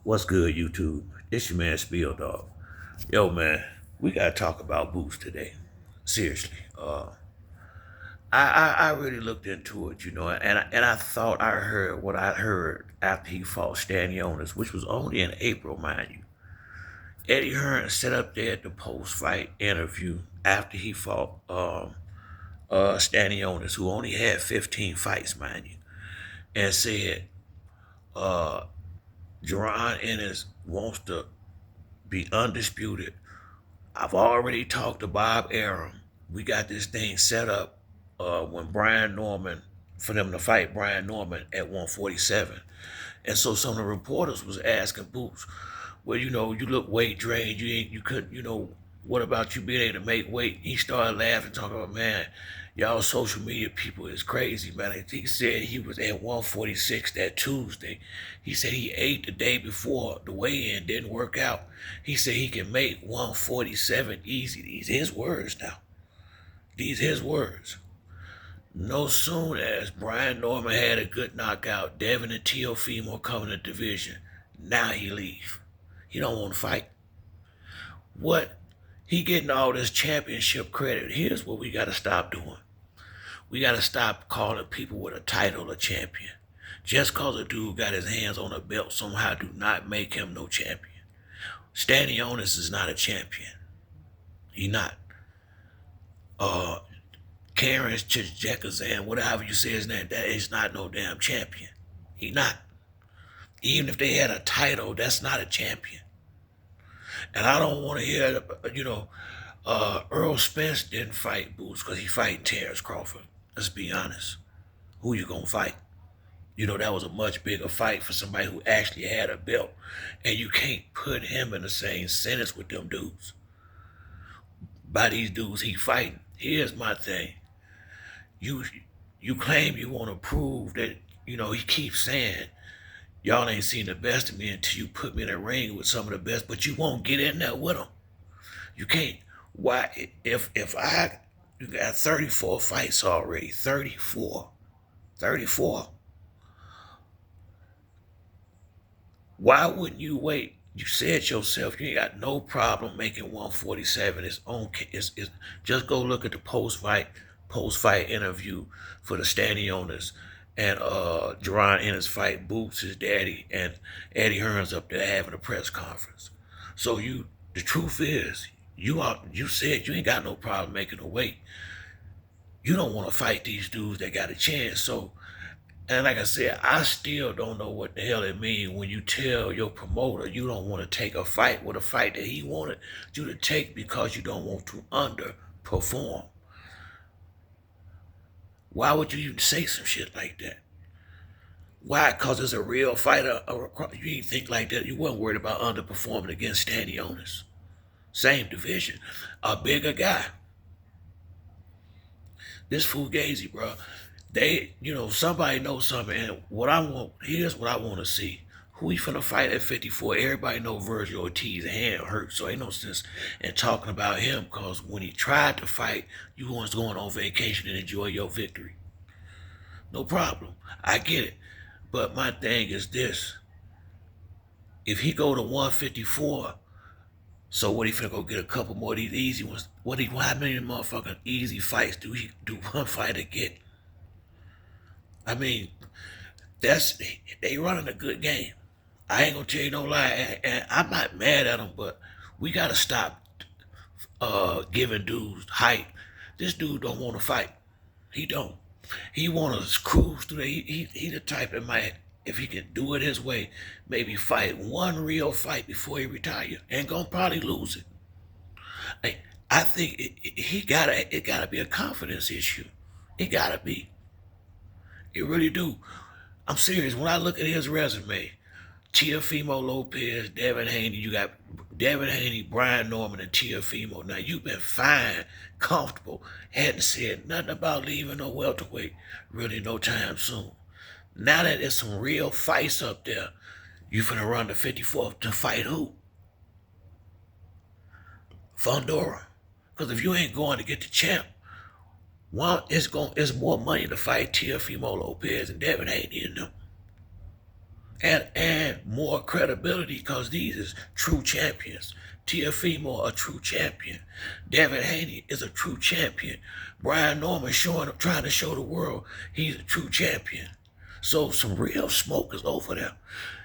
What's good, YouTube? It's your man Spiel Dog. Yo, man, we gotta talk about Boots today. Seriously. I really looked into it, and I thought I heard what I heard after he fought Stanionis, which was only in April, mind you. Eddie Hearn sat up there at the post-fight interview after he fought Stanionis, who only had 15 fights, mind you, and said, uh, Jerron Ennis wants to be undisputed. I've already talked to Bob Arum. We got this thing set up when Brian Norman, for them to fight Brian Norman at 147. And so some of the reporters was asking Boots, well, you look weight drained. You couldn't, what about you being able to make weight? He started laughing, talking about, man, y'all social media people is crazy, man. He said he was at 146 that Tuesday. He said he ate the day before the weigh-in, didn't work out. He said he can make 147 easy. These his words now. These his words. No soon as Brian Norman had a good knockout, Devin and Teofimo coming to division. Now he leave. He don't want to fight. What? He getting all this championship credit. Here's what we got to stop doing. We got to stop calling people with a title a champion. Just cause a dude got his hands on a belt somehow do not make him no champion. Stanionis is not a champion. He not. Karen's Chijekazan, whatever you say his name, that is not no damn champion. He not. Even if they had a title, that's not a champion. And I don't want to hear, Earl Spence didn't fight Boots because he fighting Terrence Crawford. Let's be honest. Who you gonna fight? That was a much bigger fight for somebody who actually had a belt. And you can't put him in the same sentence with them dudes. By these dudes he fighting. Here's my thing. You claim you want to prove that, he keeps saying, y'all ain't seen the best of me until you put me in a ring with some of the best, but you won't get in there with them. You can't. Why? If you got 34 fights already, 34. Why wouldn't you wait? You said yourself you ain't got no problem making 147. It's just go look at the post-fight interview for the Stanionis and Jerron Ennis fight Boots, his daddy, and Eddie Hearns up there having a press conference. So the truth is, you said you ain't got no problem making a weight. You don't want to fight these dudes that got a chance. So, and like I said, I still don't know what the hell it means when you tell your promoter you don't want to take a fight with a fight that he wanted you to take because you don't want to underperform. Why would you even say some shit like that? Why? Because it's a real fighter. You didn't think like that. You weren't worried about underperforming against Stanionis. Same division. A bigger guy. This Fugazi, bro. Somebody knows something. And here's what I want to see. Who he finna fight at 54? Everybody know Virgil Ortiz's hand hurt, so ain't no sense in talking about him, because when he tried to fight, you was going on vacation and enjoy your victory. No problem. I get it. But my thing is this. If he go to 154, so what, he finna go get a couple more of these easy ones? How many motherfucking easy fights do one fighter get? I mean, they running a good game. I ain't gonna tell you no lie, and I'm not mad at them, but we gotta stop giving dudes hype. This dude don't want to fight. He don't. He want to cruise through there. He the type that might, if he can do it his way, maybe fight one real fight before he retire, and gonna probably lose it. I think it gotta be a confidence issue. It gotta be. It really do. I'm serious. When I look at his resume, Teofimo, Lopez, Devin Haney, you got Devin Haney, Brian Norman, and Teofimo. Now, you've been fine, comfortable, hadn't said nothing about leaving no welterweight really no time soon. Now that there's some real fights up there, you finna run to 54 to fight who? Fundora. Because if you ain't going to get the champ, it's more money to fight Teofimo Lopez and Devin Haney and them. and add more credibility because these is true champions. Teofimo, a true champion. Devin Haney is a true champion. Brian Norman trying to show the world he's a true champion. So some real smoke is over there.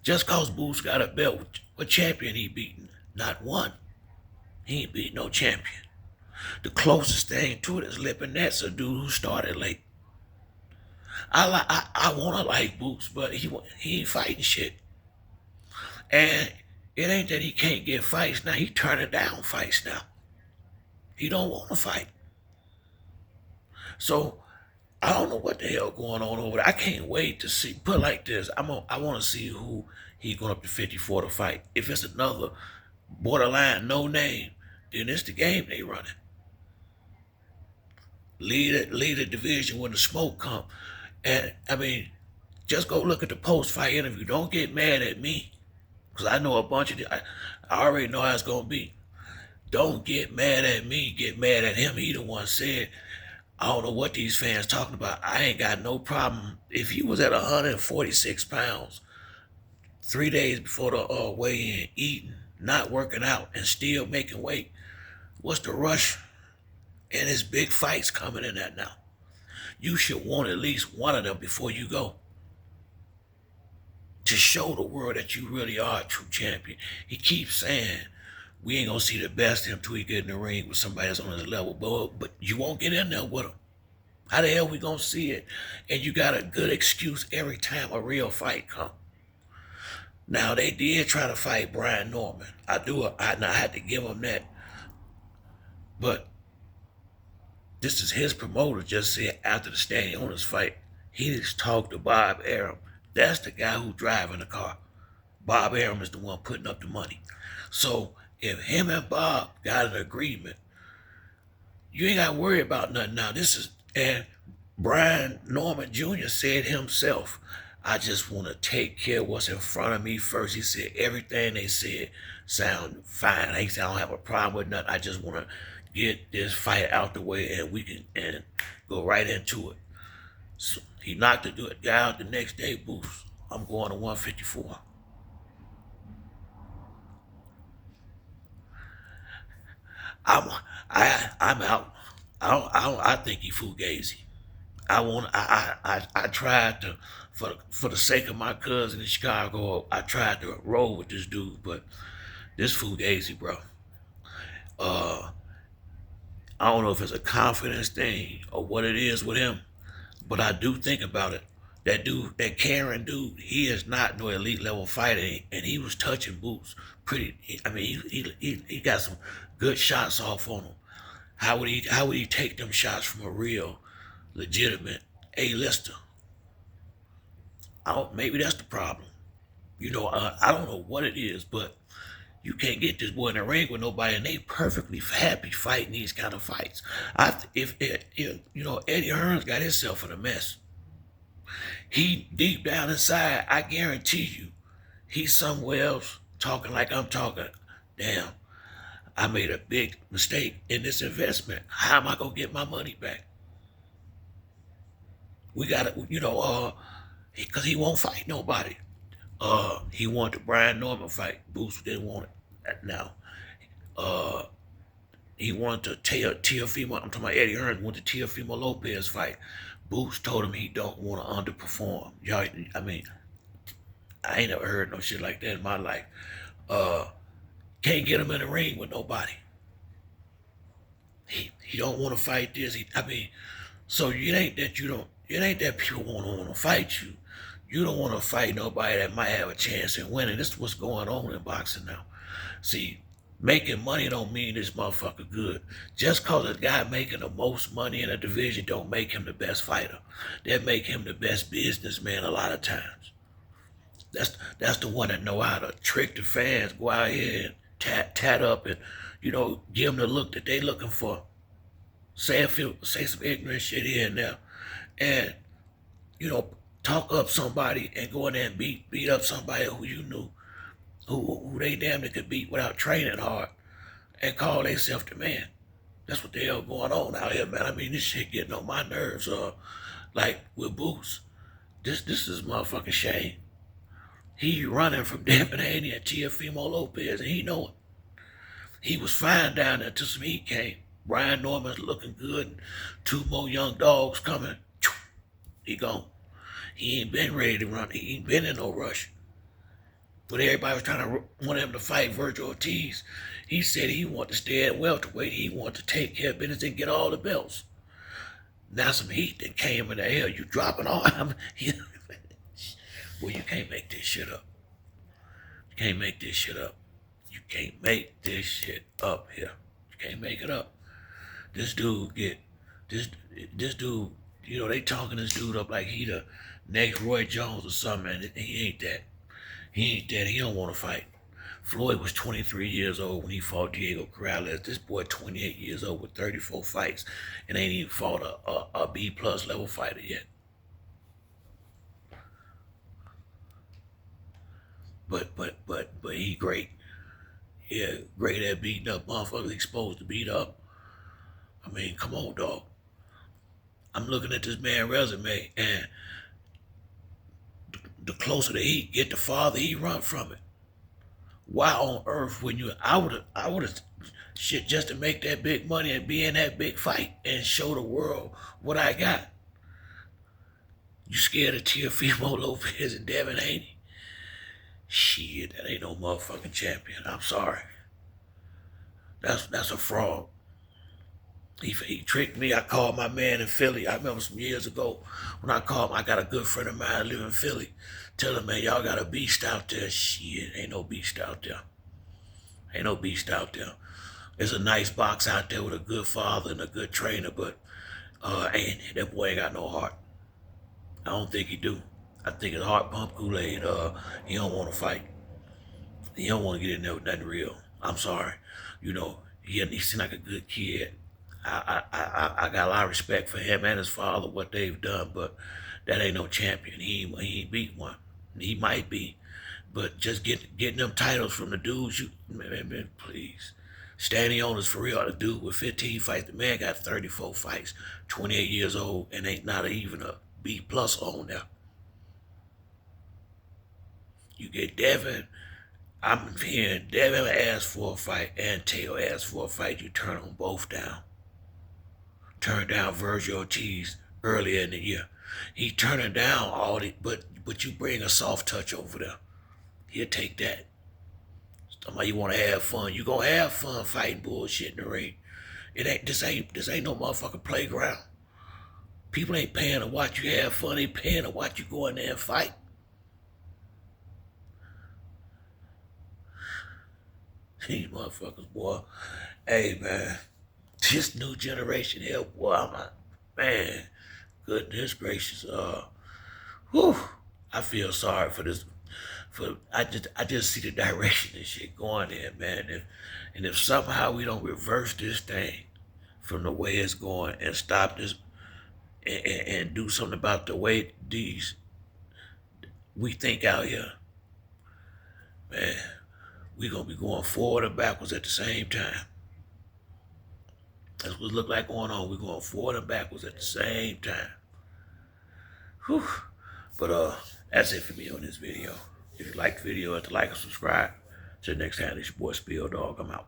Just cause Boots got a belt, what champion he beaten? Not one. He ain't beat no champion. The closest thing to it is Lip and Nets, a dude who started late. I wanna like Boots, but he ain't fighting shit. And it ain't that he can't get fights now. He turning down fights now. He don't want to fight. So I don't know what the hell going on over there. I can't wait to see. Put it like this, I want to see who he going up to 54 to fight. If it's another borderline no name, then it's the game they running. Lead the division when the smoke come. And I mean, just go look at the post-fight interview. Don't get mad at me, because I know a bunch of I already know how it's gonna be. Don't get mad at me. Get mad at him. He the one said, I don't know what these fans talking about. I ain't got no problem. If he was at 146 pounds 3 days before the weigh-in, eating, not working out, and still making weight, what's the rush? And his big fights coming in that now. You should want at least one of them before you go, to show the world that you really are a true champion. He keeps saying, we ain't gonna see the best of him till he get in the ring with somebody that's on his level, but you won't get in there with him. How the hell we gonna see it? And you got a good excuse every time a real fight come. Now, they did try to fight Brian Norman. I had to give him that. But this is his promoter just said after the Standing Owners fight, he just talked to Bob Arum. That's the guy who driving the car. Bob Arum is the one putting up the money. So if him and Bob got an agreement, you ain't got to worry about nothing now. And Brian Norman Jr. said himself, I just want to take care of what's in front of me first. He said everything they said sound fine. He said I don't have a problem with nothing. I just want to get this fight out the way and we can go right into it. So he knocked the guy out the next day. Boost. I'm going to 154. I'm out. I think he fugazi. I tried to, for the sake of my cousin in Chicago, I tried to roll with this dude, but this fugazi, bro. I don't know if it's a confidence thing or what it is with him, but I do think about it. That dude, that Karen dude, he is not no elite level fighter, and he was touching Boots pretty. I mean, he got some good shots off on him. How would he take them shots from a real, legitimate A-lister? Maybe that's the problem. I don't know what it is, but you can't get this boy in the ring with nobody, and they perfectly happy fighting these kind of fights. If Eddie Hearns got himself in a mess. He deep down inside, I guarantee you, he's somewhere else talking like I'm talking. Damn, I made a big mistake in this investment. How am I gonna get my money back? We gotta, because he won't fight nobody. He wanted the Brian Norman fight. Boost didn't want it. Now, he wanted to Teofimo. I'm talking about Eddie Hearns wanted the Teofimo Lopez fight. Boost told him he don't want to underperform. Y'all, I mean, I ain't never heard no shit like that in my life. Can't get him in the ring with nobody. He don't want to fight this. So it ain't that people want to fight you. You don't want to fight nobody that might have a chance in winning. This is what's going on in boxing now. See, making money don't mean this motherfucker good. Just cause a guy making the most money in a division don't make him the best fighter. That make him the best businessman a lot of times. That's the one that know how to trick the fans, go out here and tat up and, give them the look that they looking for. Say some ignorant shit here and there. And, talk up somebody and go in there and beat up somebody who you knew, who they damn near could beat without training hard, and call themselves the man. That's what the hell going on out here, man. I mean, this shit getting on my nerves. Like with Boots, this is motherfucking shame. He running from Devin, Haney and Teofimo Lopez, and he know it. He was fine down there till some heat came. Brian Norman's looking good, and two more young dogs coming. He gone. He ain't been ready to run. He ain't been in no rush. But everybody was trying to want him to fight Virgil Ortiz. He said he wanted to stay at welterweight. He wanted to take care of business and get all the belts. Now some heat that came in the air. You dropping all. Well, you can't make this shit up. You can't make this shit up. You can't make this shit up here. You can't make it up. This dude, you know, they talking this dude up like he the next Roy Jones or something, and he ain't that. He ain't that. He don't want to fight. Floyd was 23 years old when he fought Diego Corrales. This boy 28 years old with 34 fights and ain't even fought a B-plus level fighter yet. But he great. Yeah, great at beating up motherfuckers he's supposed to beat up. I mean, come on, dog. I'm looking at this man's resume, and the closer the heat get, the farther he run from it. Why on earth when I would have shit just to make that big money and be in that big fight and show the world what I got. You scared of Teofimo Lopez and Devin Haney? Shit, that ain't no motherfucking champion. I'm sorry. That's a fraud. He tricked me. I called my man in Philly. I remember some years ago when I called him. I got a good friend of mine live in Philly. Tell him, man, y'all got a beast out there. Shit, ain't no beast out there. Ain't no beast out there. There's a nice box out there with a good father and a good trainer, but that boy ain't got no heart. I don't think he do. I think his heart pump Kool-Aid. He don't want to fight. He don't want to get in there with nothing real. I'm sorry. You know, he seemed like a good kid. I got a lot of respect for him and his father, what they've done, but that ain't no champion. He ain't beat one. He might be, but just getting them titles from the dudes, man, please. Standing on is for real. The dude with 15 fights, the man got 34 fights, 28 years old, and ain't not even a B-plus on there. You get Devin. I'm hearing Devin asked for a fight and Teo asked for a fight. You turn them both down. Turned down Virgil Ortiz earlier in the year. He turning down all the, but you bring a soft touch over there. He'll take that. Somebody you want to have fun. You gonna have fun fighting bullshit in the ring. This ain't no motherfucking playground. People ain't paying to watch you have fun. They paying to watch you go in there and fight. These motherfuckers, boy. Hey, man. This new generation here, boy, man, goodness gracious. Whew. I feel sorry for this. I just see the direction this shit going in, man. If somehow we don't reverse this thing from the way it's going and stop this and do something about the way we think out here, man, we gonna be going forward and backwards at the same time. That's what it look like going on. We're going forward and backwards at the same time. Whew. But that's it for me on this video. If you like the video, hit the like and subscribe. Till next time, it's your boy Spill Dog. I'm out.